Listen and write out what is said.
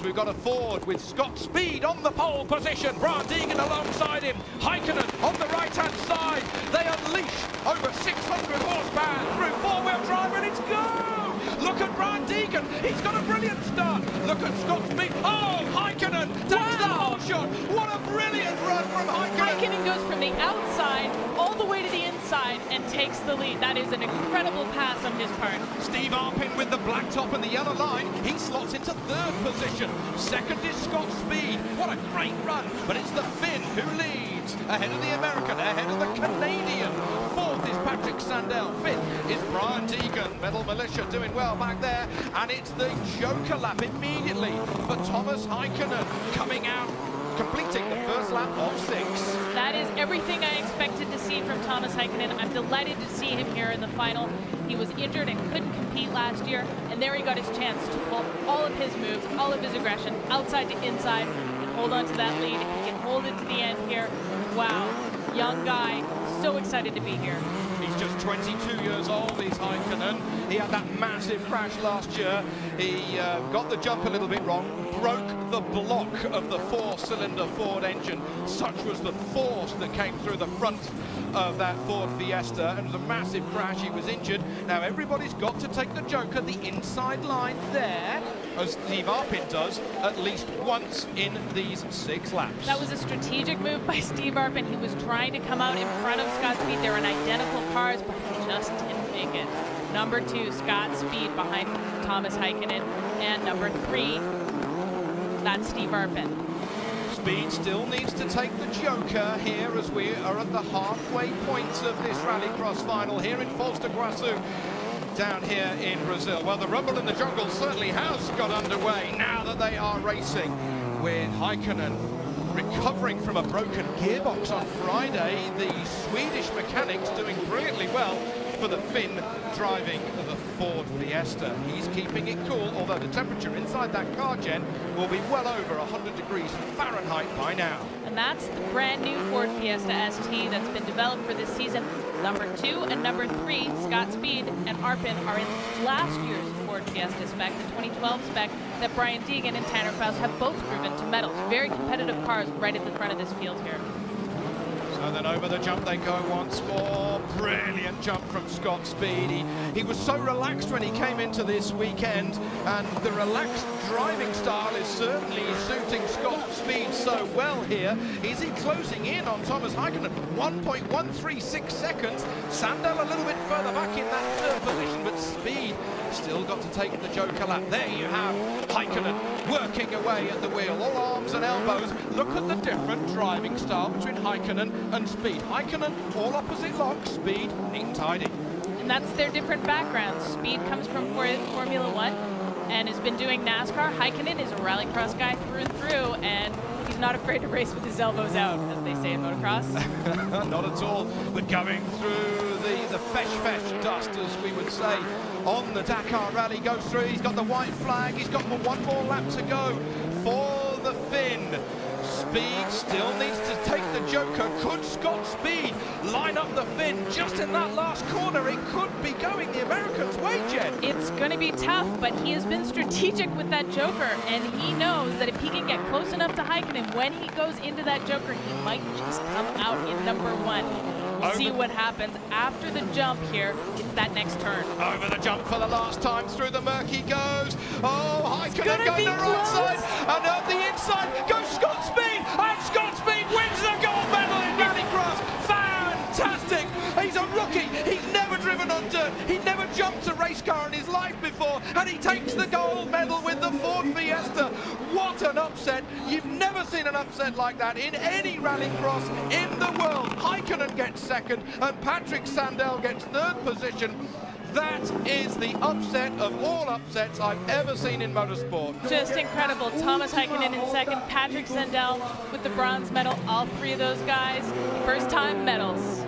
Mercedes, we've got a Ford with Scott Speed on the pole position. Brian Deegan alongside him. Heikkinen on the right-hand side. They unleash over 600 horsepower through four-wheel drive, and it's go! Look at Brian Deegan. He's got a brilliant start. Look at Scott Speed. Oh, Heikkinen takes the whole shot. What a brilliant run from Heikkinen. Heikkinen goes from the outside all the way to the inside and takes the lead. That is an incredible pass on his part. Steve Arpin with the black top and the yellow line. He slots into third position. Second is Scott Speed. What a great run. But it's the Finn who leads. Ahead of the American, ahead of the Canadian. Fourth is Patrik Sandell. Fifth is Brian Deegan. Metal Militia doing well back there. And it's the Joker lap immediately for Thomas Heikkinen coming out, completing the first lap of 6. That is everything I expected to see from Thomas Heikkinen. I'm delighted to see him here in the final. He was injured and couldn't compete last year, and there he got his chance to pull all of his moves, all of his aggression, outside to inside, and hold on to that lead. If he can hold it to the end here, wow, young guy, so excited to be here. He's just 22 years old, he's Heikkinen. He had that massive crash last year. He got the jump a little bit wrong, broke the block of the 4-cylinder Ford engine. Such was the force that came through the front of that Ford Fiesta, and it was a massive crash. He was injured. Now everybody's got to take the Joker, the inside line there, as Steve Arpin does at least once in these 6 laps. That was a strategic move by Steve Arpin. He was trying to come out in front of Scott Speed. They're in identical cars, but he just didn't make it. Number 2, Scott Speed behind Thomas Heikkinen, and number 3, that's Steve Arpin. Speed still needs to take the Joker here as we are at the halfway point of this rallycross final here in Iguaçu, down here in Brazil. Well, the rumble in the jungle certainly has got underway now that they are racing, with Heikkinen recovering from a broken gearbox on Friday. The Swedish mechanics doing brilliantly well for the Finn driving the Ford Fiesta. He's keeping it cool, although the temperature inside that car, Jen, will be well over 100 degrees Fahrenheit by now. And that's the brand new Ford Fiesta ST that's been developed for this season. Number 2 and number 3, Scott Speed and Arpin, are in last year's Ford Fiesta spec, the 2012 spec that Brian Deegan and Tanner Faust have both proven to medals. Very competitive cars right at the front of this field here. So then over the jump they go once more. Brilliant jump from Scott Speed. He was so relaxed when he came into this weekend, and the relaxed driving style is certainly suiting Scott Speed so well here. Is he closing in on Thomas Heikkinen? 1.136 seconds. Sandell a little bit further back in that third position, but Speed still got to take the Joker lap. There you have Heikkinen working away at the wheel, all arms and elbows. Look at the different driving style between Heikkinen and Speed. Heikkinen, all opposite locks. Speed, neat and tidy. And that's their different backgrounds. Speed comes from Formula 1 and has been doing NASCAR. Heikkinen is a rallycross guy through and through, and he's not afraid to race with his elbows out, as they say in motocross. Not at all. We're going through the fesh dust, as we would say, on the Dakar Rally. Goes through, he's got the white flag, he's got one more lap to go for the Finn. Speed still needs to take the Joker. Could Scott Speed line up the Finn just in that last corner? It could be going the Americans' way, Jen. It's going to be tough, but he has been strategic with that Joker, and he knows that if he can get close enough to Heikkinen, when he goes into that Joker, he might just come out in number 1. We'll see what happens after the jump here. It's that next turn. Over the jump for the last time, through the murky goes. Oh, Heikkinen going the right side, and on the inside goes Scott Speed, and Scott Speed wins the gold medal in rallycross. Fantastic! He's a rookie. He's never driven on dirt. He never jumped a race car in his life before, and he takes the gold medal with the Ford Fiesta. What an upset. You've never seen an upset like that in any rallycross in the world. Heikkinen gets second, and Patrik Sandell gets third position. That is the upset of all upsets I've ever seen in motorsport. Just incredible. Thomas Heikkinen in second, Patrik Sandell with the bronze medal. All 3 of those guys, first time medals.